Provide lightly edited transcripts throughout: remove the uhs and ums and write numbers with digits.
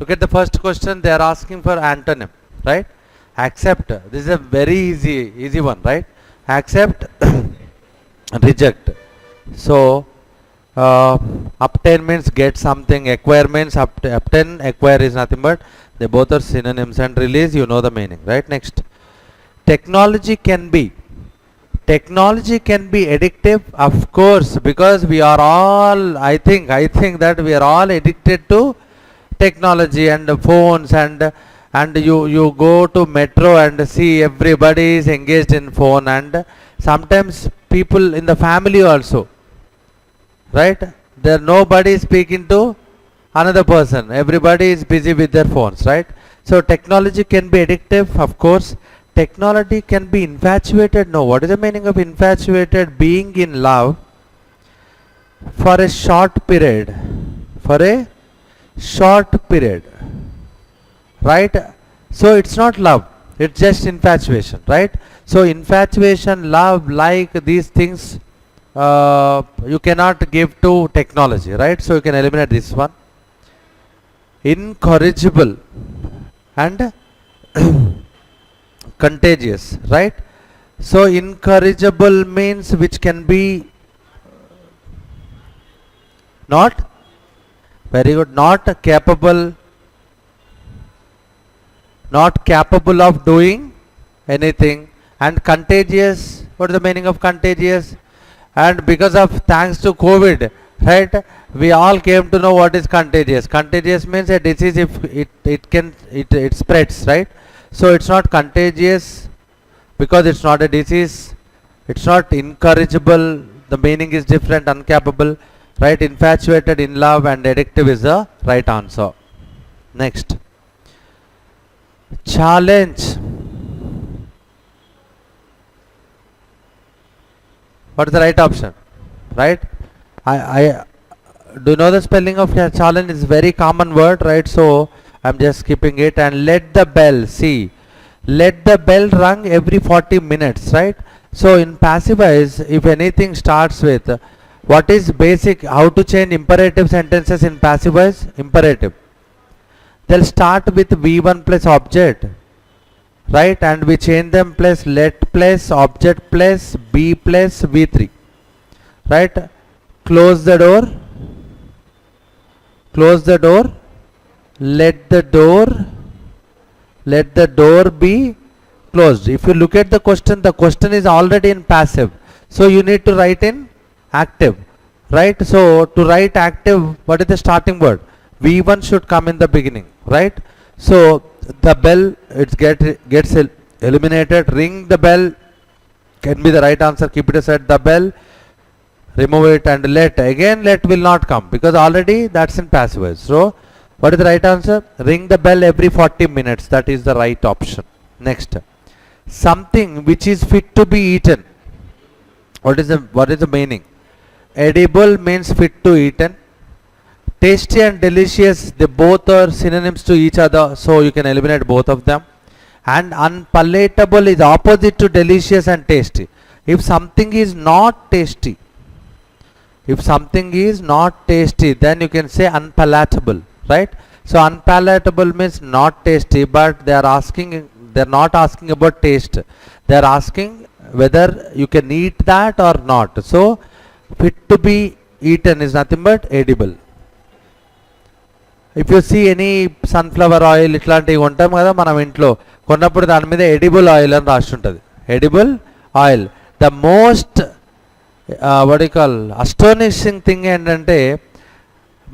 Look at the first question. They are asking for antonym, right? Accept. This is a very easy one, right? Accept, reject. So obtain means get something. Acquire means obtain. Acquire is nothing but they both are synonyms. And release, you know the meaning, right? Next, technology can be. Technology can be addictive, of course, because we are all. I think that we are all addicted to technology and phones, and you go to metro and see everybody is engaged in phone, and sometimes people in the family also, right? There nobody is speaking to another person, everybody is busy with their phones, right? So technology can be addictive, of course. Technology can be infatuated. No, what is the meaning of infatuated? Being in love for a short period, for a short period, right? So it's not love, it's just infatuation, right? So infatuation, love, like these things you cannot give to technology, right? So you can eliminate this one. Incorrigible and contagious, right? So incorrigible means which can be not, very good, not capable of doing anything. And contagious, what is the meaning of contagious? And because of, thanks to COVID, right, we all came to know what is contagious. Contagious means a disease if it spreads, right? So it's not contagious because it's not a disease. It's not incorrigible, the meaning is different. Incapable, right? Infatuated, in love, and addictive is the right answer. Next, challenge. What is the right option? Right? I do you know the spelling of challenge? Is very common word, right? So I'm just skipping it. And let the bell, see, let the bell rung every 40 minutes, right? So in passive voice, if anything starts with, what is basic, how to change imperative sentences in passive voice? Imperative. They'll start with V1 plus object, right? And we change them plus let plus object plus B plus V3, right? Close the door, close the door, let the door be closed. If you look at the question is already in passive, so you need to write in active, right? So to write active, what is the starting word? V1 should come in the beginning, right? So the bell, it gets eliminated. Ring the bell can be the right answer. Keep it aside. The bell, remove it. And let, again let will not come because already that's in passive voice. So what is the right answer? Ring the bell every 40 minutes. That is the right option. Next, something which is fit to be eaten. What is the meaning? Edible means fit to eaten. Tasty and delicious, they both are synonyms to each other, so you can eliminate both of them. And unpalatable is opposite to delicious and tasty. If something is not tasty, then you can say unpalatable, right? So unpalatable means not tasty, but they're not asking about taste. They're asking whether you can eat that or not. So fit to be eaten is nothing but edible. If you see any sunflower oil ఇట్లాంటివి ఉంటాం కదా మనం ఇంట్లో కొన్నప్పుడు దాని మీద edible oil అని రాసి ఉంటుంది. Edible oil. The most what you call astonishing thing ఏంటంటే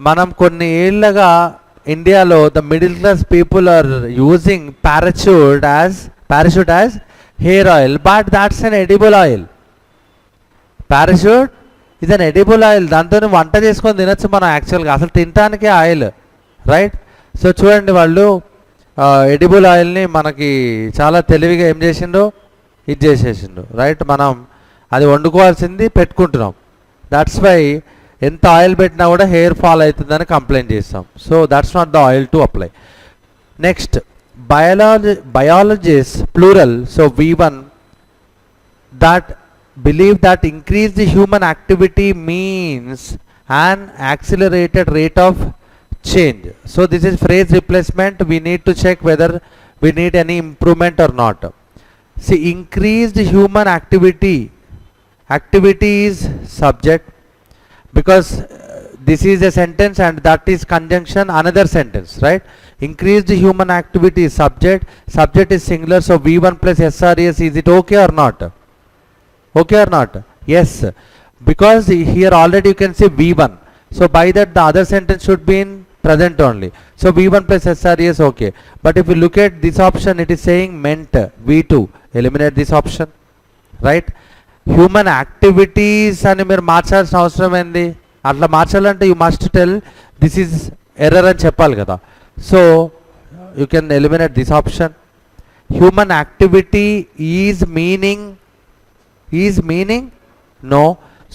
మనం కొన్ని ఏళ్ళగా ఇండియాలో the middle class people are using Parachute as hair oil, but that's an edible oil. Parachute ఇది అన్ ఎడిబుల్ ఆయిల్. దాంతో వంట చేసుకొని తినచ్చు మనం యాక్చువల్గా, అసలు తినటానికే ఆయిల్, రైట్? సో చూడండి వాళ్ళు ఎడిబుల్ ఆయిల్ని మనకి చాలా తెలివిగా ఏం చేసిండు, ఇది చేసేసిండు, రైట్? మనం అది వండుకోవాల్సింది పెట్టుకుంటున్నాం. దట్స్ వై ఎంత ఆయిల్ పెట్టినా కూడా హెయిర్ ఫాల్ అవుతుందని కంప్లైంట్ చేస్తాం. So that's not the oil to apply. Next, biologists plural, so V1, that believe that increase the human activity means an accelerated rate of change. So this is phrase replacement. We need to check whether we need any improvement or not. See, increased human activity. Activity is subject, because this is a sentence and that is conjunction another sentence, right? Increased human activity is subject. Subject is singular. So V1 plus SRES, is it okay or not? Okay or not? Yes, because here already you can say V1. So by that the other sentence should be in present only. So V1 plus SRES, okay. But if you look at this option, it is saying meant V2. Eliminate this option, right? Human activities అని మీరు మార్చాల్సిన అవసరం ఏంది? అట్లా మార్చాలంటే you must tell this is error అని చెప్పాలి కదా. So you can eliminate this option. Human activity is meaning no.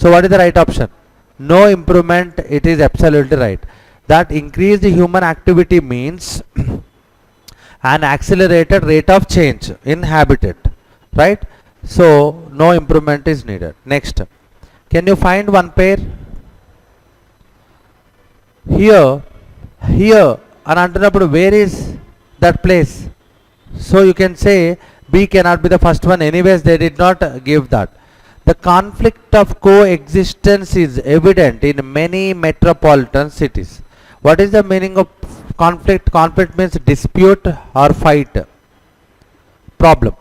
So what is the right option? No improvement. It is absolutely right. That increased human activity means an accelerated rate of change in habitat, right? So no improvement is needed. Next, can you find one pair here and antunappudu where is that place? So you can say B cannot be the first one, anyways they did not give that. The conflict of coexistence is evident in many metropolitan cities. What is the meaning of conflict? Conflict means dispute or fight, problem.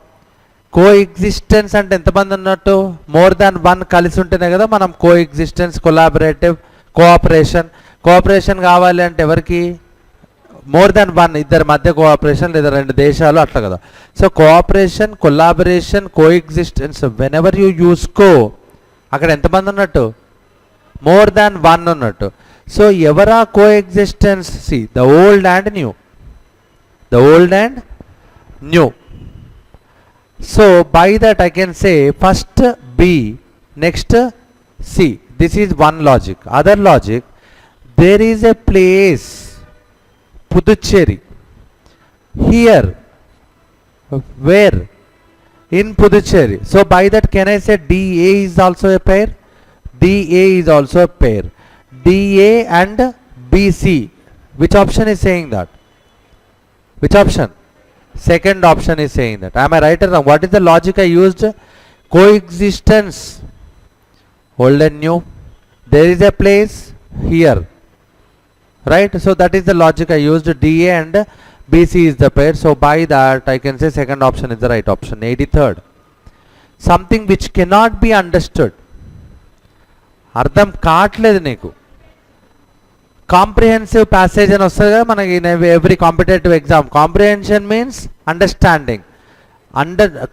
Coexistence అంటే ఎంతమంది ఉన్నట్టు? More than one కలిసి ఉంటేనే కదా మనం coexistence, collaborative, cooperation కావాలి అంటే ఎవరికి? మోర్ దాన్ వన్, ఇద్దరి మధ్య కోఆపరేషన్ లేదా రెండు దేశాలు అట్లా కదా. So cooperation, collaboration, coexistence, whenever you use co, అక్కడ ఎంతమంది ఉన్నట్టు? మోర్ దాన్ వన్ ఉన్నట్టు. సో ఎవరా coexistence? See the old and new. So by that I can say first B, next C. This is one logic. Other logic, there is a place, Puducherry. Here, where? In Puducherry. So by that can I say DA is also a pair? DA is also a pair. DA and BC. Which option is saying that? Which option? Second option is saying that. Am I right or wrong? What is the logic I used? Coexistence, old and new. There is a place here, right? So that is the logic I used. DA and BC is the pair. So by that I can say second option is the right option. 83rd. Something which cannot be understood. అర్థం కావట్లేదు నీకు. Comprehensive passage అని వస్తుంది కదా మనకి every competitive exam. Comprehension means understanding.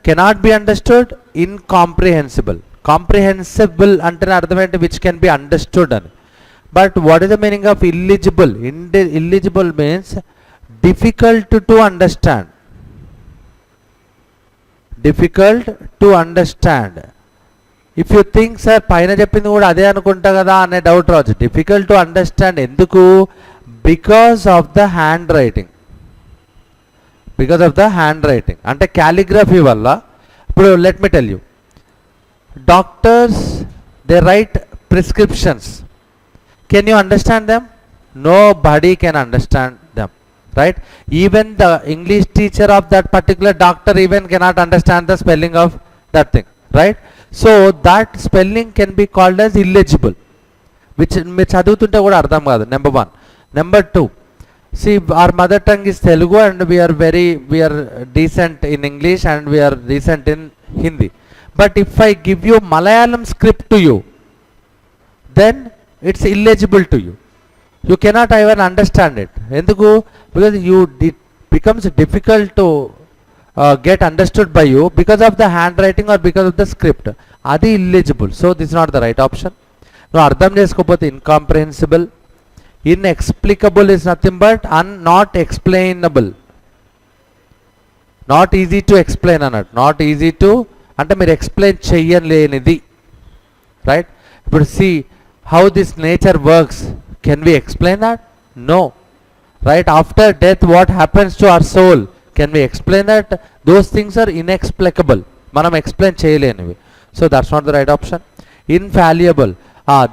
Cannot be understood, incomprehensible. Comprehensible అంటే అర్థం ఏంటి? విచ్ కెన్ బి అండర్స్టూడ్ అని. But what is the meaning of illegible? Illegible means difficult to understand. Difficult to understand. If you think sir పైన చెప్పింది కూడా అదే అనుకుంటా కదా అనే డౌట్ రావచ్చు. డిఫికల్ట్ టు అండర్స్టాండ్ ఎందుకు? Because of the handwriting. Because of the handwriting అంటే క్యాలిగ్రఫీ వల్ల. ఇప్పుడు let me tell you, doctors they write prescriptions. Can you understand them? Nobody can understand them, right? Even the English teacher of that particular doctor even cannot understand the spelling of that thing, right? So that spelling can be called as illegible, which మీరు చదువుతుంటే కూడా అర్థం కాదు. Number 1. Number 2, see our mother tongue is Telugu and we are decent in English and we are decent in Hindi. But if I give you Malayalam script to you, then it's illegible to you. You cannot even understand it. Enduku? Because becomes difficult to get understood by you because of the handwriting or because of the script. Adi illegible. So this is not the right option. No, ardham chesukopote incomprehensible. Inexplicable is nothing but not explainable. Not easy to explain annattu. Not easy to ante meer explain cheyanlenidi, right? But see how this nature works. Can we explain that? No, right? After death what happens to our soul? Can we explain that? Those things are inexplicable. Manam explain cheyalenivi. So that's not the right option. Infallible.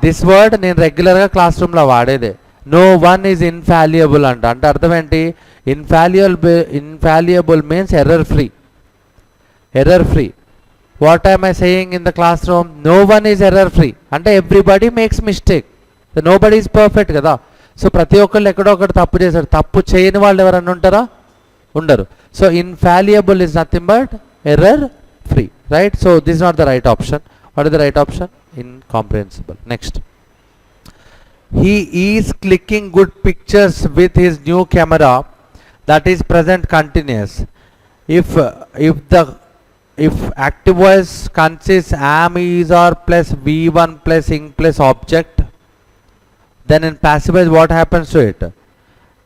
This word నేను రెగ్యులర్గా class రూమ్లో వాడేదే. No one is infallible అంట. అంటే అర్థం ఏంటి? Infallible means error free. Error free. What am I saying in the classroom? No one is error free అంటే everybody makes mistake. Nobody is perfect కదా. సో ప్రతి ఒక్కళ్ళు ఎక్కడో ఒకటి తప్పు చేశారు. తప్పు చేయని వాళ్ళు ఎవరన్నా ఉంటారా? ఉండరు. So infallible is nothing but error free, right? So this not the right option. What is the right option? Incomprehensible. Next. He is clicking good pictures with his new camera that is present continuous. If active voice consists am, is, or plus v1 plus ing plus object, then in passive voice what happens to it?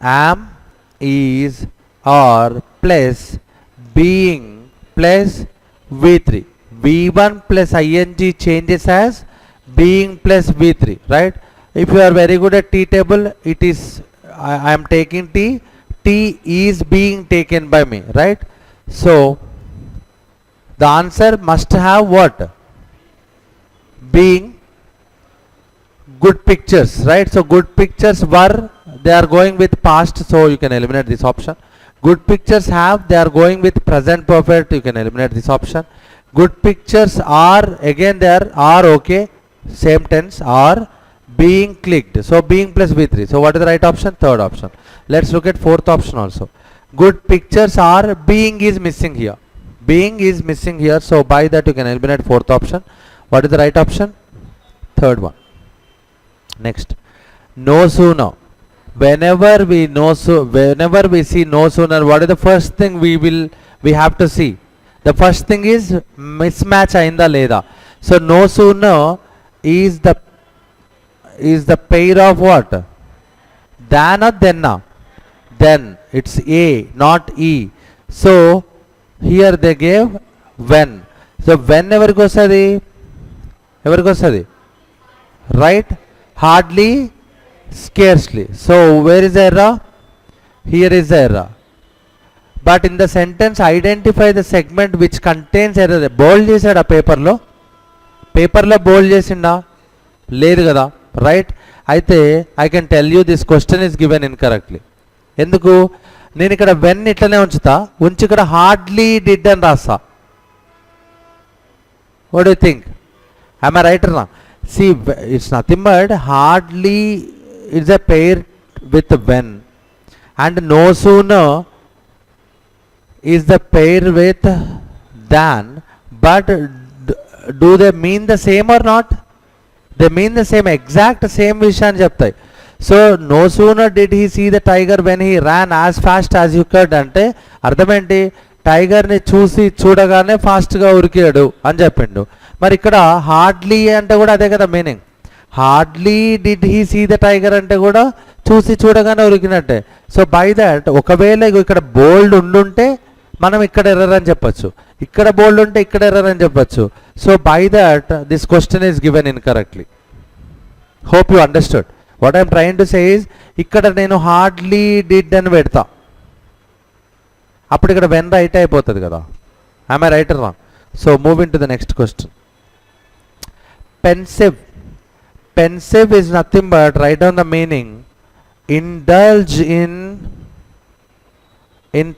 Am, is, or plus being plus v3. v1 plus ing changes as being plus v3, right? If you are very good at t table, it is I am taking t is being taken by me, right? So the answer must have what? Being good pictures, right? So good pictures were, they are going with past, so you can eliminate this option. Good pictures have, they are going with present perfect, you can eliminate this option. Good pictures are, again they are okay, same tense, are being clicked, so being plus v3. So what is the right option? Third option. Let's look at fourth option also. Good pictures are, being is missing here. Being is missing here, so by that you can eliminate fourth option. What is the right option? Third one. Next. No sooner. Whenever we see no sooner, what is the first thing we have to see? The first thing is mismatch ainda leda. So no sooner is the pair of what? Than or then? Then it's A, not E. So here they gave when. So when ఎవరికి వస్తుంది? Right? Hardly, scarcely. So where is the error? Here is the error. But in the sentence identify the segment which contains error. బోల్డ్ చేశాడు ఆ పేపర్లో బోల్డ్ చేసిండా? లేదు కదా, right? అయితే I can tell you this question is given incorrectly. ఎందుకు? నేను ఇక్కడ వెన్ ఇట్లనే ఉంచి ఇక్కడ హార్డ్లీ డిడ్ అని రాస్తా. What do think? Am I right నా? See it's nothing but hardly it's a pair with when and no sooner is the pair with than, but do they mean the same or not? They mean the same, exact same విషయాన్ని చెప్తాయి. So no sooner did he see the tiger when he ran as fast as you could అంటే అర్థం ఏంటి? టైగర్ని చూడగానే ఫాస్ట్గా ఉరికాడు అని చెప్పిండు. మరి ఇక్కడ హార్డ్లీ అంటే కూడా అదే కదా meaning. Hardly did he see the tiger అంటే కూడా చూడగానే ఉరికినట్టే. సో బై దాట్ ఒకవేళ ఇక్కడ బోల్డ్ ఉండుంటే మనం ఇక్కడ ఎర్రర్ అని చెప్పచ్చు, ఇక్కడ బోల్డ్ ఉంటే ఇక్కడ ఎర్రర్ అని చెప్పచ్చు. So by that this question is given incorrectly. Hope you understood what I'm trying to say is, ఇక్కడ నేను హార్డ్లీ డిడ్ అని పెడతా, అప్పుడు ఇక్కడ వెన్ రైట్ అయిపోతుంది కదా. I'm I right or wrong? So moving to the next question. Pensive is nothing but, write down the meaning, indulge in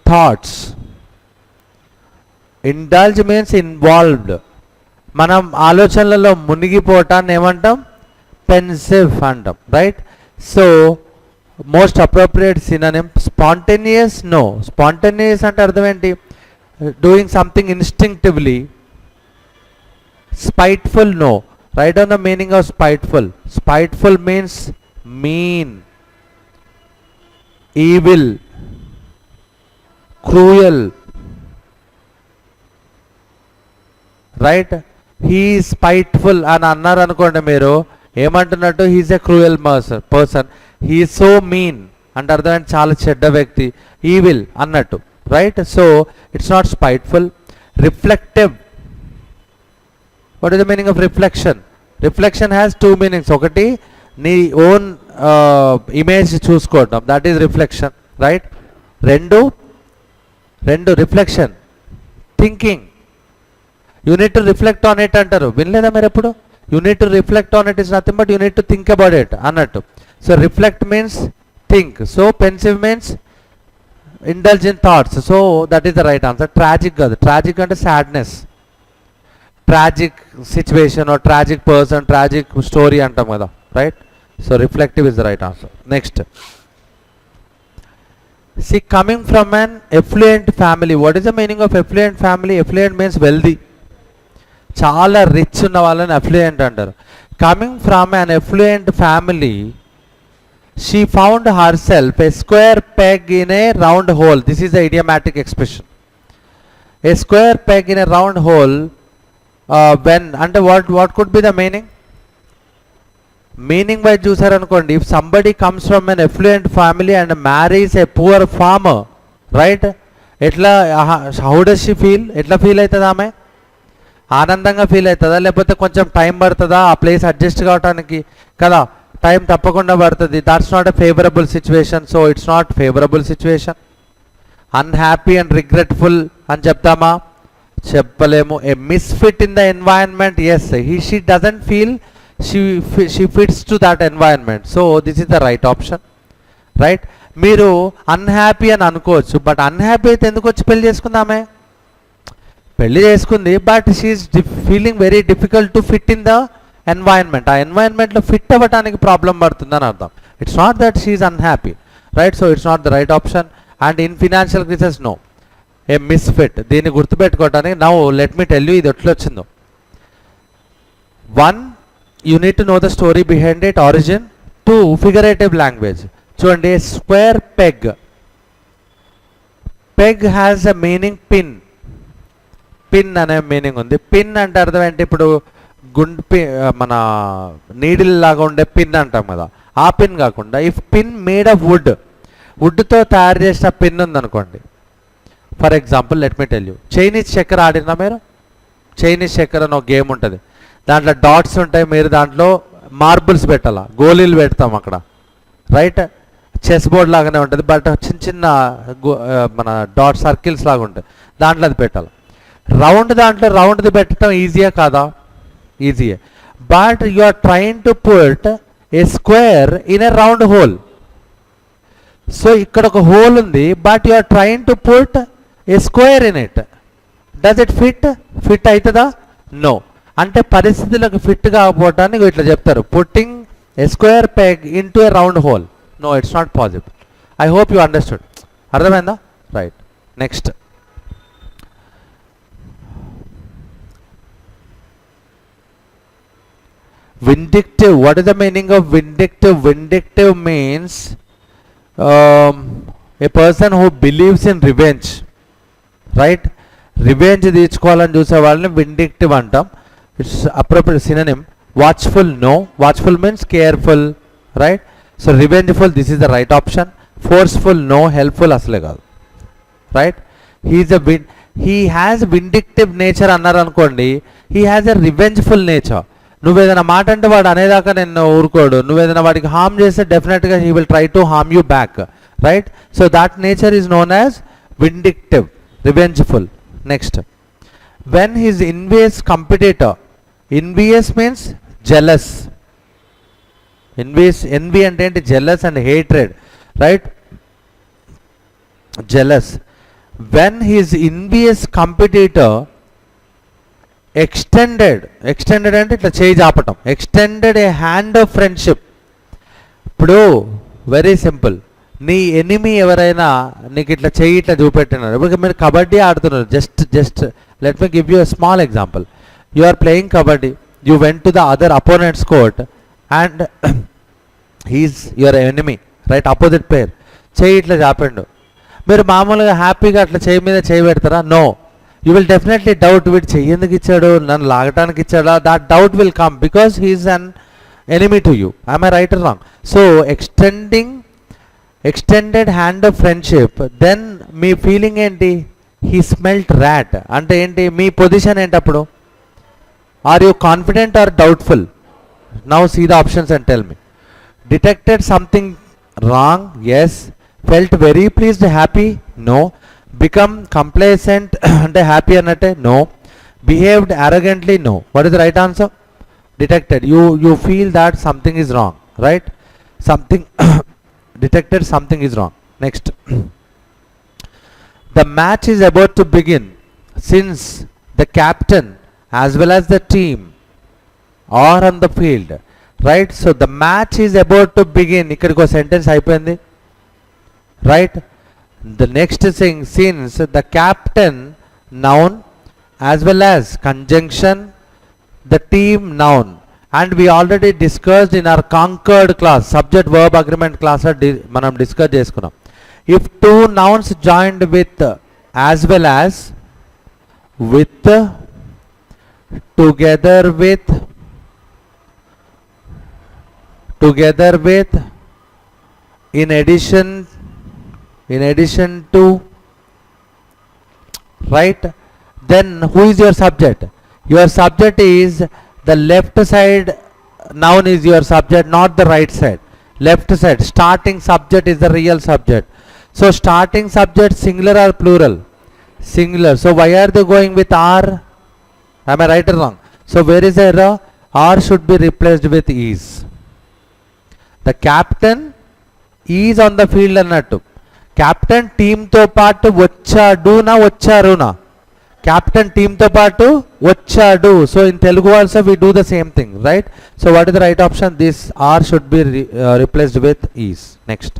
thoughts. Indulge means involved. మనం ఆలోచనలలో మునిగిపోవటాన్ని ఏమంటాం? పెన్సివ్ అంటాం, right? So most appropriate synonym spontaneous. No, spontaneous అంటే అర్థం ఏంటి? Doing something instinctively. Spiteful, no. Write down the meaning of spiteful. Spiteful means mean, evil, cruel, right? He is spiteful అని అన్నారు అనుకోండి మీరు, ఏమంటున్నట్టు? he is a cruel person, he is so mean అంటే అర్థం చాలా చెడ్డ వ్యక్తి, evil అన్నట్టు, right? So it's not spiteful. Reflective. What is the meaning of reflection? Reflection has two meanings. ఒకటి నీ ఓన్ ఇమేజ్ చూసుకోవటం, దట్ ఈజ్ రిఫ్లెక్షన్, రైట్? రెండు reflection thinking. You need to reflect on it అంటారు, వినలేదా మీరు ఎప్పుడు? You need to reflect on it is nothing but you need to think about it అన్నట్టు. So reflect means think. So pensive means indulge in thoughts. So that is the right answer. Tragic కాదు, tragic అంటే sadness, tragic situation or tragic person, tragic story అంటాం కదా, right? So reflective is the right answer. Next, see, coming from an affluent family. What is the meaning of affluent family? Affluent means wealthy. చాలా rich ఉన్న వాళ్ళని affluent అంటారు. Coming from an affluent family, she found herself a square peg in a round hole. This is the idiomatic expression. A square peg in a round hole when అంటే what could be the meaning? Meaning wise చూసారనుకోండి, if somebody comes from an affluent family and marries a poor farmer, right? ఎట్లా, how does she feel? ఎట్లా feel అవుతుంది ఆమె? ఆనందంగా feel అవుతుందా, లేకపోతే కొంచెం టైం పడుతుందా ఆ ప్లేస్ అడ్జస్ట్ కావడానికి? కదా, టైం తప్పకుండా పడుతుంది. That's not a favourable situation. So it's not favourable situation. Unhappy and regretful అని చెప్తామా? చెప్పలేము. A misfit in the environment, yes, she doesn't feel she fits to that environment. So this is the right option, right? మీరు unhappy అని అనుకోవచ్చు, but unhappy అయితే ఎందుకు వచ్చి పెళ్లి చేసుకుందామే? పెళ్లి చేసుకుంది, but she's feeling very difficult to fit in the environment. ఆ ఎన్వైరన్మెంట్లో ఫిట్ అవ్వడానికి ప్రాబ్లం పడుతుందని అర్థం. It's not that she's unhappy, right? So it's not the right option. And in financial crisis, no, a misfit. దీన్ని గుర్తుపెట్టుకోవటానికి now let me tell you ఇది ఎట్లా వచ్చిందో. 1, you need to know the story behind it, origin. 2, figurative language. చూడండి, square peg. Peg has a meaning pin. Pin అనే meaning ఉంది. Pin అంటే అర్థం ఏంటి? ఇప్పుడు మన నీడిల్ లాగా ఉండే పిన్ అంటాం కదా, ఆ పిన్ కాకుండా ఇఫ్ పిన్ మేడ్ ఆఫ్ వుడ్తో తయారు చేసిన పిన్ ఉందనుకోండి. For example let me tell you, Chinese చక్కెర ఆడినా మీరు? చైనీస్ చక్కెర అని ఒక గేమ్ ఉంటుంది, దాంట్లో డాట్స్ ఉంటాయి, మీరు దాంట్లో మార్బుల్స్ పెట్టాలా, గోళీలు పెడతాం అక్కడ, రైట్? చెస్ బోర్డ్ లాగానే ఉంటుంది, బట్ చిన్న చిన్న మన డాట్ సర్కిల్స్ లాగా ఉంటాయి, దాంట్లో అది పెట్టాలి. రౌండ్ దాంట్లో రౌండ్ది పెట్టడం ఈజీయా కాదా? ఈజీయే. But you are trying to put a square in a round hole. So ఇక్కడ ఒక హోల్ ఉంది, but you are trying to put a square in it. Does it fit? Fit అవుతుందా? నో. అంటే పరిస్థితులకు ఫిట్ కాకపోవటానికి ఇట్లా చెప్తారు, putting a square peg into a round hole. No, it's not possible. I hope you understood. అర్థమైందా? Right. Next, vindictive. What is the meaning of vindictive? Vindictive means a person who believes in revenge, right? Revenge తీర్చుకోవాలని చూసే వాళ్ళని vindictive అంటాం. It's appropriate synonym. Watchful, no. Watchful means careful, right? So revengeful, this is the right option. Forceful, no. Helpful అసలే కాదు, right? He has vindictive nature అన్నారు అనుకోండి, he has a revengeful nature. నువ్వేదైనా మాట అంటే వాడు అనేదాకా నేను ఊరుకోడు. నువ్వేదైనా వాడికి హార్మ్ చేస్తే డెఫినెట్గా he will try to harm you back, right? So that nature is known as vindictive, revengeful. Next, when his envious competitor. Envious means jealous. Envy అంటే ఏంటి? Jealous and hatred, right? Jealous. When his envious competitor extended అంటే ఇట్లా చేయి చాపటం, extended a hand of friendship. ఇప్పుడు very simple, నీ enemy ఎవరైనా నీకు ఇట్లా చేయి ఇట్లా చూపెట్టినారు. ఇప్పుడు మీరు కబడ్డీ ఆడుతున్నారు, just let me give you a small example. You are playing kabaddi, you went to the other opponents court and he is your enemy, right? Opposite player చేయి ఇట్లా చాపండు. మీరు మామూలుగా హ్యాపీగా అట్లా చేయి మీద చేయి పెడతారా? No. You will definitely doubt, వీడు చెయ్యి ఎందుకు ఇచ్చాడు, నన్ను లాగటానికి ఇచ్చాడా? that doubt will come because he is an enemy to you. Am I right or wrong? So extended hand of friendship, then me feeling ఏంటి? he smelt rat అంటే ఏంటి? మీ position ఏంటి అప్పుడు? are you confident or doubtful? now see the options and tell me. Detected something wrong, yes. Felt very pleased, happy, no. Become complacent అంటే happy అన్నట్టే, no. Behaved arrogantly, no. What is the right answer? Detected. You feel that something is wrong, right? something detected, something is wrong. Next. The match is about to begin since the captain as well as the team are on the field, right? So the match is about to begin. Ikkadiki oka sentence ayipoyindi, right? The next thing, since the captain noun as well as conjunction, the team noun, and we already discussed in our conquered class, subject verb agreement class manam discuss cheskunnam. If two nouns joined with as well as, with, together with, in addition to, right? Then who is your subject? Your subject is the left side noun is your subject, not the right side. Left side, starting subject is the real subject. So starting subject singular or plural? Singular. So why are they going with are? Am I right or wrong? So where is the error? Are should be replaced with is. The captain is on the field అన్నట్టు. Captain team తో పాటు వచ్చాడు నా వచ్చారు నా. Captain team తో పాటు వచ్చాడు. So in Telugu also we do the same thing, right? So what is the right option? This are should be replaced with is. Next.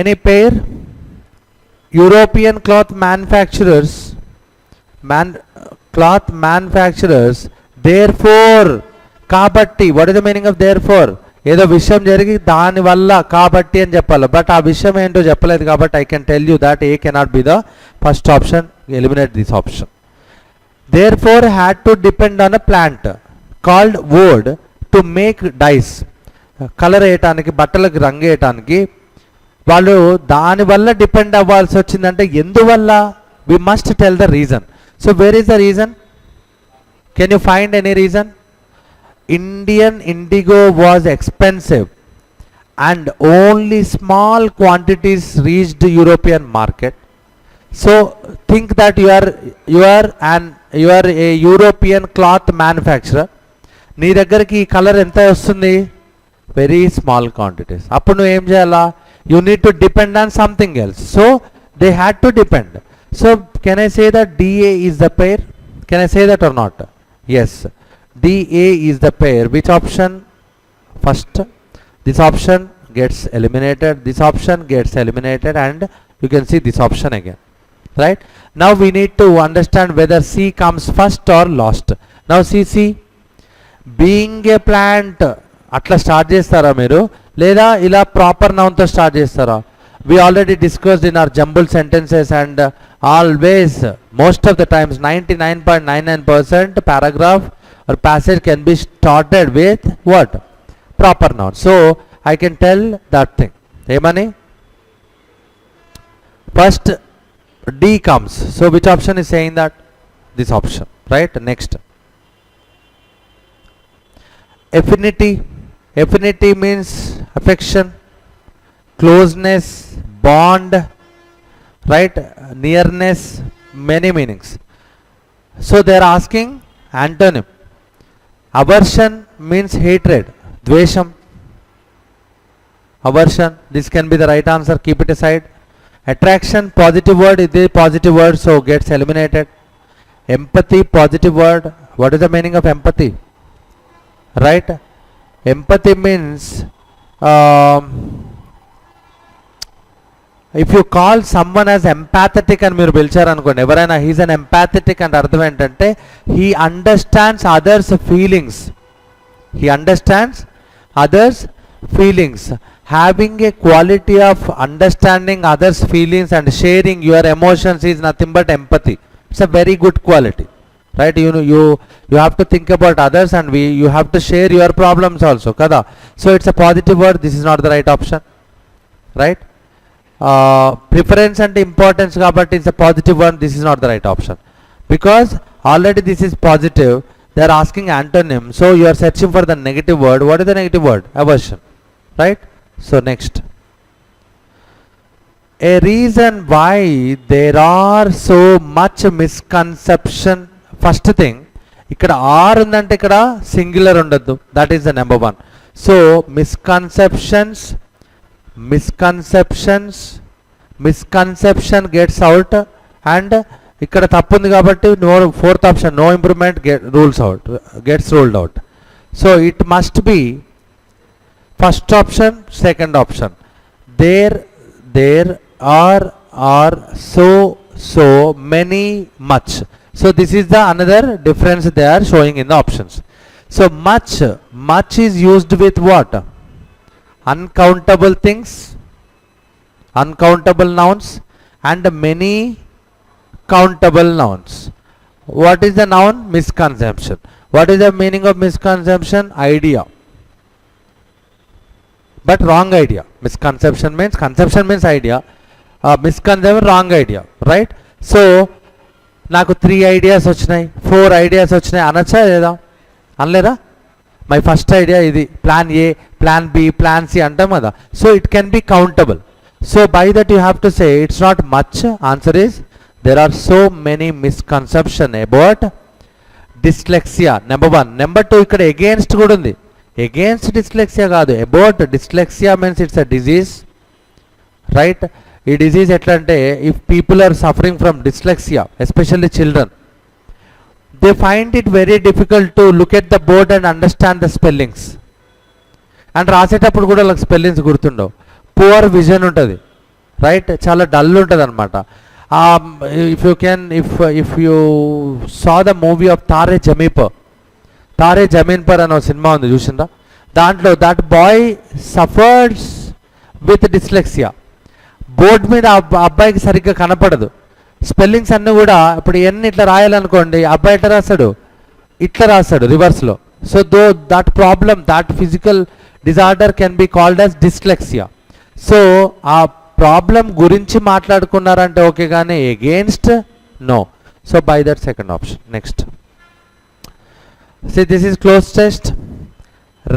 Any pair? European cloth manufacturers, therefore, kabatti. What is the meaning of therefore? ఏదో విషయం జరిగి దాని వల్ల కాబట్టి అని చెప్పాలి, but ఆ విషయం ఏంటో చెప్పలేదు కాబట్టి I can tell you that A cannot be the first option. Eliminate this option. Therefore had to depend on a plant called wood to make dyes. Colour వేయటానికి, బట్టలకు రంగు వేయటానికి వాళ్ళు దానివల్ల డిపెండ్ అవ్వాల్సి వచ్చిందంటే ఎందువల్ల? We must tell the reason. So where is the reason? Can you find any reason? Indian indigo was expensive and only small quantities reached European market. So think that you are a European cloth manufacturer. నీ దగ్గరికి ఈ colour ఎంత వస్తుంది? Very small quantities. అప్పుడు నువ్వు ఏం చేయాలా? You need to depend on something else. So they had to depend. So can I say that DA is the pair? Can I say that or not? Yes. DA is the pair. Which option? First, this option gets eliminated, this option gets eliminated, and you can see this option again, right? Now we need to understand whether C comes first or last. Now C, being a plant atla start chestara meeru leda ila proper noun tho start chestara? We already discussed in our jumbled sentences, and always, most of the times, 99.99% paragraph or passage can be started with what? Proper noun. So I can tell that thing. Emani? First D comes. So which option is saying that? This option, right? Next. Affinity. Affinity means affection, closeness, bond, right? Nearness, many meanings. So they are asking antonym. Aversion means hatred, dvesham. Aversion, this can be the right answer, keep it aside. Attraction, positive word, it is positive word, so gets eliminated. Empathy, positive word. What is the meaning of empathy? Right? Empathy means if you call someone as empathetic and మీరు పిలిచారు అనుకోండి ఎవరైనా, he's an empathetic and అర్థం ఏంటంటే he understands others feelings. He understands others feelings. Having a quality of understanding others feelings and sharing your emotions is nothing but empathy. It's a very good quality, right? You have to think about others, and you have to share your problems also kada. So it's a positive word. This is not the right option, right? Preference and importance kabatti it's a positive one. This is not the right option because already this is positive. They are asking antonym, so you are searching for the negative word. What is the negative word? Aversion, right? So next, a reason why there are so much misconception. First thing, ఇక్కడ are ఉందంటే ఇక్కడ singular ఉండద్దు. That is the number 1. So misconception gets out, and ఇక్కడ తప్పు ఉంది కాబట్టి no, fourth option no improvement gets ruled out. So it must be first option, second option. There are so many much. So this is the another difference they are showing in the options. So much is used with what? Uncountable things, uncountable nouns, and many countable nouns. What is the noun? Misconception. What is the meaning of misconception? Idea, but wrong idea. Misconception means idea. Misconception wrong idea, right? So నాకు 3 ideas వచ్చినాయి, 4 ideas వచ్చినాయి అనొచ్చా లేదా? అనలేరా? My first idea ఇది, plan A, plan B, plan C అంటాం కదా. So it can be countable. So by that you have to say it's not much. Answer is there are so many misconception about dyslexia. Number 1. Number 2 ఇక్కడ against కూడా ఉంది. against dyslexia కాదు, about dyslexia means it's a disease, right? ఈ disease ఎట్లా అంటే, if people are suffering from dyslexia, especially children, they find it very difficult to look at the board and understand the spellings. అండ్ రాసేటప్పుడు కూడా వాళ్ళకి spellings గుర్తుండవు. Poor vision ఉంటుంది, right? చాలా డల్ ఉంటుంది అనమాట. If you saw the movie of Taare Zameen Par అనే సినిమా ఉంది, చూసిందా? దాంట్లో that boy suffers with dyslexia. Board మీద అబ్బాయికి సరిగ్గా కనపడదు, స్పెల్లింగ్స్ అన్నీ కూడా. ఇప్పుడు ఎన్ని ఇట్లా రాయాలనుకోండి, అబ్బాయి ఎట్లా రాస్తాడు? ఇట్లా రాస్తాడు రివర్స్లో. So that problem, that physical disorder can be called as dyslexia. So ఆ ప్రాబ్లం గురించి మాట్లాడుకున్నారంటే ఓకే, కానీ against no. So by that second option. Next, this is close test.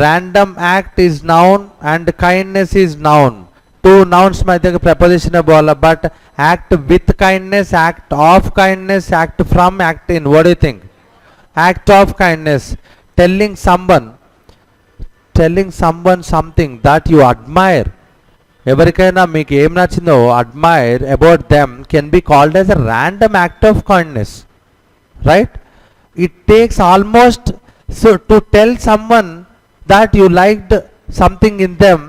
Random act is noun and kindness is noun. 2 nouns మధ్య preposition పోవాలా, but act with kindness, act of kindness, act from, act in. What do you think? Act of kindness. Telling someone something that you admire. ఎవరికైనా మీకు ఏం నచ్చిందో admire about them can be called as a random act of kindness, right? It takes almost, so to tell someone that you liked something in them,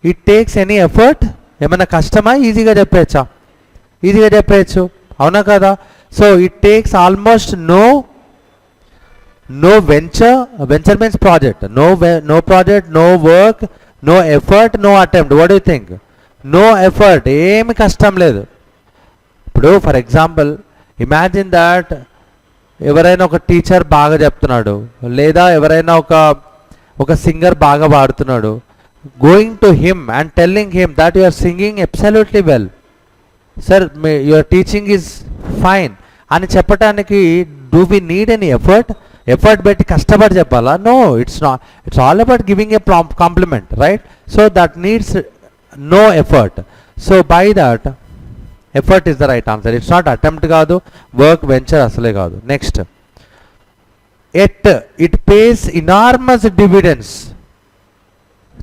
it takes any effort. ఏమైనా కష్టమా? ఈజీగా చెప్పేయచ్చా? ఈజీగా చెప్పేయచ్చు, అవునా కదా? So it takes almost no venture. Venture means project. No project, no work, no effort, no attempt. What do you think? No effort, ఏమి కష్టం లేదు. ఇప్పుడు ఫర్ ఎగ్జాంపుల్ ఇమాజిన్ దాట్ ఎవరైనా ఒక టీచర్ బాగా చెప్తున్నాడు, లేదా ఎవరైనా ఒక సింగర్ బాగా పాడుతున్నాడు. going to him and telling him that you are singing absolutely well, sir your teaching is fine అని చెప్పడానికి do we need any effort పెట్టి కష్టపడి చెప్పాలా? No, it's not. It's all about giving a compliment, right? So that needs no effort. So by that effort is the right answer. It's not attempt కాదు, work, venture అసలే కాదు. Next, it pays enormous dividends.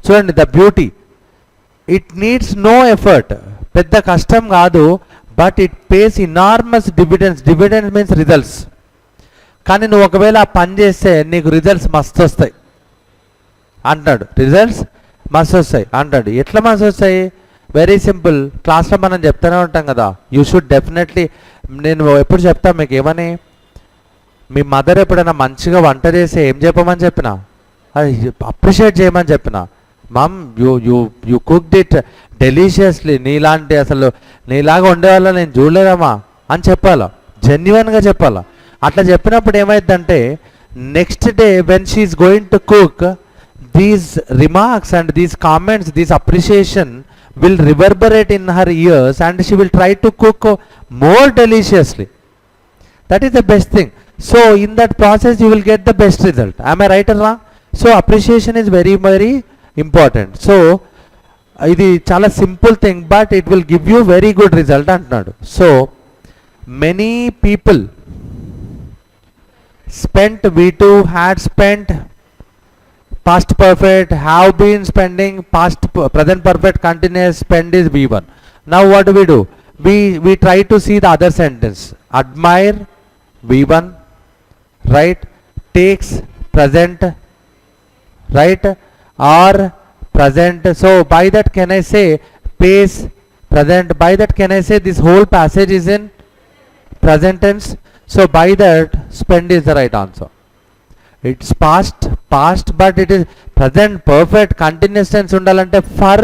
చూడండి the beauty, it needs no effort, పెద్ద కష్టం కాదు, but it pays enormous dividends. Dividends means results. కానీ నువ్వు ఒకవేళ ఆ పని చేస్తే నీకు రిజల్ట్స్ మస్తు వస్తాయి అంటాడు. రిజల్ట్స్ మస్తు వస్తాయి అంటాడు. ఎట్లా మస్తు వస్తాయి? Very simple. క్లాస్లో మనం చెప్తూనే ఉంటాం కదా, యూ షుడ్ డెఫినెట్లీ. నేను ఎప్పుడు చెప్తాను మీకు, ఏమని, మీ మదర్ ఎప్పుడైనా మంచిగా వంట చేస్తే ఏం చెప్పమని చెప్పిన? అది అప్రిషియేట్ చేయమని చెప్పిన. మమ్ యూ కుక్డ్ ఇట్ డెలీషియస్లీ, నీలాంటి అసలు నీలాగా ఉండేవాళ్ళ నేను చూడలేదమ్మా అని చెప్పాలా, జెన్యున్గా చెప్పాలా. అట్లా చెప్పినప్పుడు ఏమైందంటే next day when she is going to cook, these remarks and these comments, these appreciation will reverberate in her ears and she will try to cook more deliciously. That is the best thing. So in that process you will get the best result. Am I right or wrong? So appreciation is very very important. So ఇది చాలా simple thing, but it will give you very good result అంటున్నాడు. So many people spent V2, had spent, past perfect, have been spending, present perfect continuous, spend is V1. Now what do? We try to see the other sentence. Admire V1, right? Takes present, right? Or present. So by that can I say pays present? By that can I say this whole passage is in present tense? So by that spend is the right answer. It's past, but it is present perfect continuous tense undalante for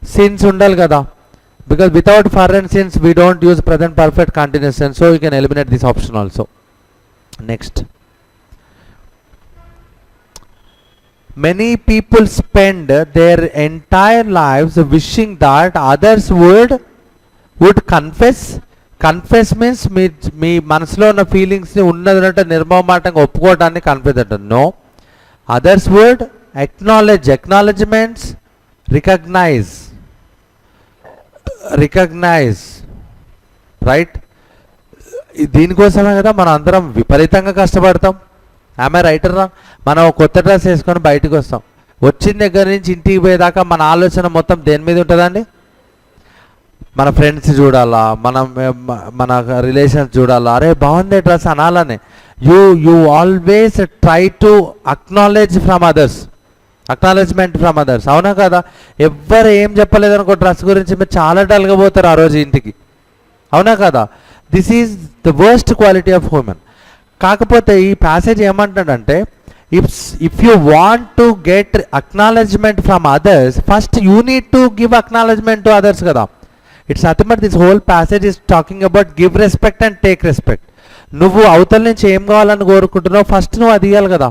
since undal kada, because without for and since we don't use present perfect continuous tense, so you can eliminate this option also. Next, many people spend their entire lives wishing that others would confess. Confess means మీ మనసులో ఉన్న ఫీలింగ్స్ని ఉన్నదంటే నిర్మమాటంగా ఒప్పుకోవటాన్ని confess అంటారు. No, others would acknowledge, acknowledgements, recognise, right? దీనికోసమే కదా మనం అందరం విపరీతంగా కష్టపడతాం. ఆమె రైటర్ రా, మనం కొత్త డ్రెస్ వేసుకొని బయటకు వస్తాం. వచ్చిన దగ్గర నుంచి ఇంటికి పోయేదాకా మన ఆలోచన మొత్తం దేని మీద ఉంటుందండి? మన ఫ్రెండ్స్ చూడాలా, మన రిలేషన్స్ చూడాలా, అరే బాగుంది డ్రెస్ అనాలని. You always try to acknowledge from others, acknowledgement from others. అవునా కదా? ఎవ్వరు ఏం చెప్పలేదనుకో డ్రెస్ గురించి మీరు చాలా డల్గా పోతారు ఆ రోజు ఇంటికి. అవునా కదా? This is the worst quality of human. కాకపోతే ఈ ప్యాసేజ్ ఏమంటాడంటే, if you want to get acknowledgement from others, first you need to give acknowledgement to others కదా. It's nothing but this whole passage is talking about give respect and take respect. నువ్వు అవతల నుంచి ఏం కావాలని కోరుకుంటున్నావు, first నువ్వు అది ఇవ్వాలి కదా.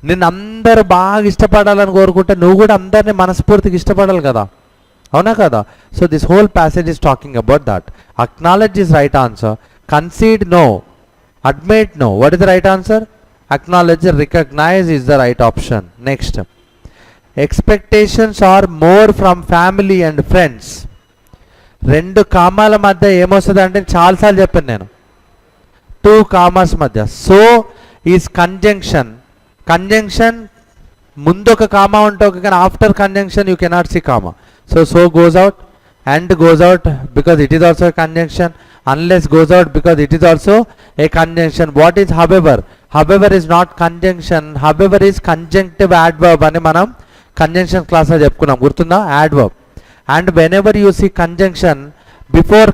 నిన్ను అందరూ బాగా ఇష్టపడాలని కోరుకుంటే నువ్వు కూడా అందరినీ మనస్ఫూర్తిగా ఇష్టపడాలి కదా. అవునా కదా? So this whole passage is talking about that. Acknowledge is right answer, concede no, admit no. What is the right answer? Acknowledge, recognize is the right option. Next, expectations are more from family and friends. రెండు కామాల మధ్య ఏమొస్తుంది అంటే చాలాసార్లు చెప్పాను నేను, two commas మధ్య. So is conjunction. Conjunction ముందు ఒక కామా ఉంటే ఒక, కానీ after conjunction you cannot see comma. So goes out, and goes out because it is also a conjunction. Unless goes out because it is also a conjunction. What is however? However is not conjunction, however is conjunctive adverb అని మనం conjunction క్లాస్లో చెప్పుకున్నాం, గుర్తుందా? Adverb. And whenever you see conjunction before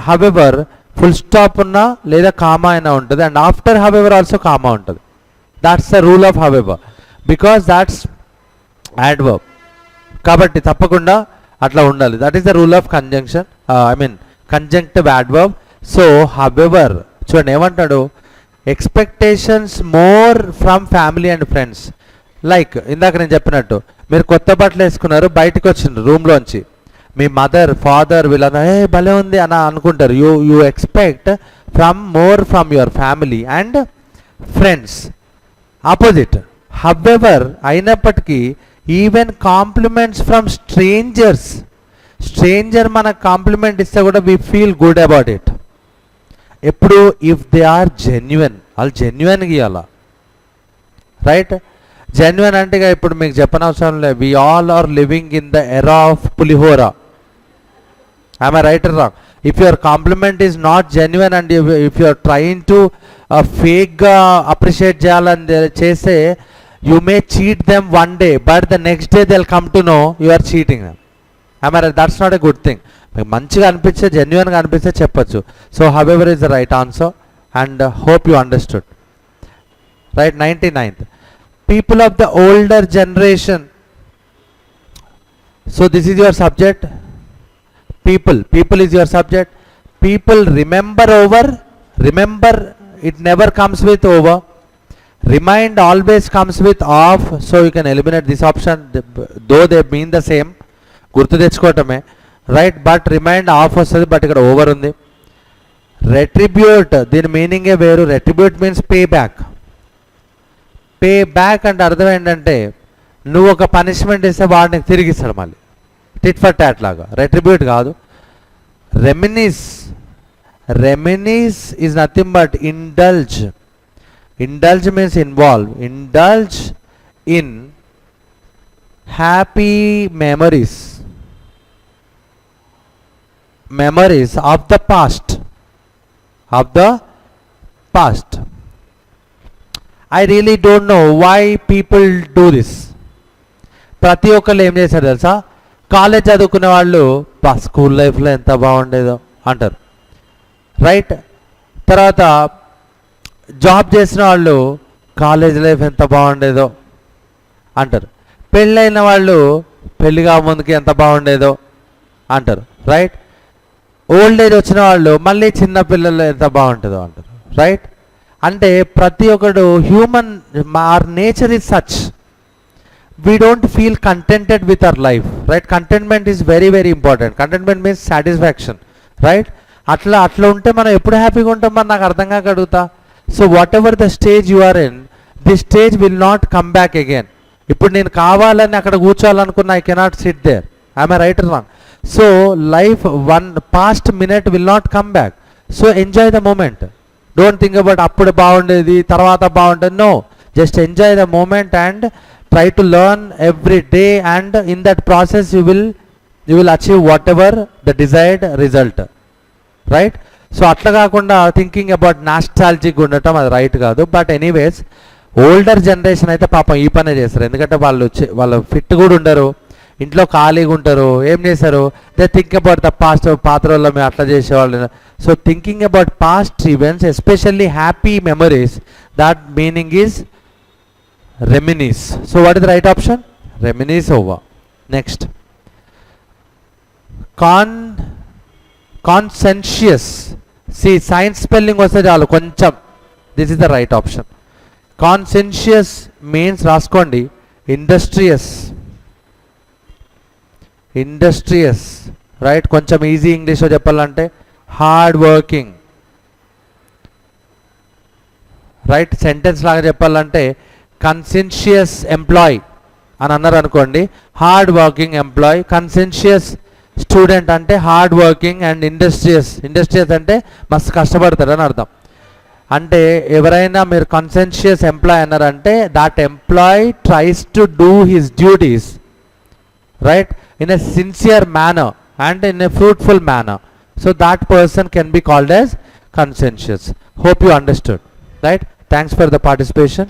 however full stop unna leda comma aina untadi, and after however also comma untadi. That's the rule of however, because that's adverb kabatti tappakunda atla undali. That is the rule of conjunction, conjunctive adverb. So however chudandi emantadu, expectations more from family and friends. Like ఇందాక నేను చెప్పినట్టు, మీరు కొత్త బట్టలు వేసుకున్నారు, బయటకు వచ్చిండ్రు రూమ్లోంచి, మీ mother father వీళ్ళంతా ఏ భలే ఉంది అని అనుకుంటారు. You expect more from your family and friends. Opposite however అయినప్పటికీ, even compliments from strangers. Stranger మనకు కాంప్లిమెంట్ ఇస్తే కూడా we feel good about it. ఎప్పుడు ఇఫ్ దే ఆర్ జెన్యున్, వాళ్ళు జెన్యున్గా ఇవ్వాలా, రైట్? జెన్యున్ అంటే ఇప్పుడు మీకు చెప్పనవసరం లేదు, we all are living in the era of పులిహోరా. I'm right or wrong? If your compliment is not genuine and if you are trying to ఫేక్గా అప్రిషియేట్ చేయాలని చేస్తే, you may cheat them one day, but the next day they will come to know you are cheating them. I'm right? That's not a good thing. మీకు మంచిగా అనిపిస్తే, జెన్యున్గా అనిపిస్తే చెప్పచ్చు. So however is the right answer, and hope you understood. Right? 99th, people of the older generation. So this is your subject. People is your subject. People remember over, remember it never comes with over. Remind always comes with of, so you can eliminate this option, though they mean the same. గుర్తు తెచ్చుకోవటమే, right? But remind of వస్తుంది, but ఇక్కడ over ఉంది. Retribute, దీని మీనింగే వేరు. Retribute means pay back. Pay back అంటే అర్థం ఏంటంటే, నువ్వు ఒక పనిష్మెంట్ ఇస్తే వాడిని తిరిగి ఇస్తాడు మళ్ళీ, టిట్ ఫర్ టాట్ లాగా. రెట్రిబ్యూట్ కాదు. Reminisce is nothing but indulge. Indulge means involve. Indulge in happy memories. Memories of the past. Of the past. I really don't know why people do this. ప్రతి ఒక్కళ్ళు ఏం చేశారు తెలుసా, college చదువుకునే వాళ్ళు school లైఫ్లో ఎంత బాగుండేదో అంటారు, రైట్. తర్వాత జాబ్ చేసిన వాళ్ళు కాలేజ్ లైఫ్ ఎంత బాగుండేదో అంటారు. పెళ్ళైన వాళ్ళు పెళ్ళిగా ముందుకి ఎంత బాగుండేదో అంటారు, రైట్. ఓల్డ్ ఏజ్ వచ్చిన వాళ్ళు మళ్ళీ చిన్న పిల్లలు ఎంత బాగుంటుందో అంటారు, రైట్. అంటే ప్రతి ఒక్కడు human, or nature is such, we don't feel contented with our life, right? Contentment is very very important. Contentment means satisfaction, right? అట్లా ఉంటే మనం ఎప్పుడు హ్యాపీగా ఉంటాం మరి నాకు అర్థం కాక అడుగుతా. So whatever the stage you are in, the stage will not come back again. ఇప్పుడు నేను కావాలని అక్కడ కూర్చోవాలనుకున్నా, I cannot sit there. I'm right or wrong? So life one past minute will not come back. So enjoy the moment. Don't think about అప్పుడు బాగుండేది తర్వాత బాగుంటుంది. No, just enjoy the moment and try to learn every day, and in that process you will achieve whatever the desired result, right? So atla kaakunda thinking about nostalgic undatam adi right kaadu. But anyways, older generation aithe paapam ee pane chesaru, endukante వాళ్ళు fit కూడా ఉండరు, ఇంట్లో ఖాళీగా ఉంటారు. ఏం చేశారు, they think about the past. పాత రోజుల్లో మేము అట్లా చేసేవాళ్ళు. So thinking about past events, especially happy memories, that meaning is reminisce. So what is the right option? Reminisce over. Next, conscientious. See, science spelling వస్తే చాలు కొంచెం. This is the right option. Conscientious means రాసుకోండి, industrious. Industrious, right? కొంచెం easy ఇంగ్లీష్లో చెప్పాలంటే hard working, right. Sentence లాగా చెప్పాలంటే కన్సెన్షియస్ employee అని అన్నారు అనుకోండి, hard working employee. Conscientious student అంటే హార్డ్ వర్కింగ్, అండ్ ఇండస్ట్రియస్ అంటే మస్తు కష్టపడతారు అని అర్థం. అంటే ఎవరైనా మీరు కన్సెన్షియస్ ఎంప్లాయ్ అన్నారంటే that employee tries to do his duties, right, in a sincere manner and in a fruitful manner. So that person can be called as conscientious. Hope you understood, right? Thanks for the participation.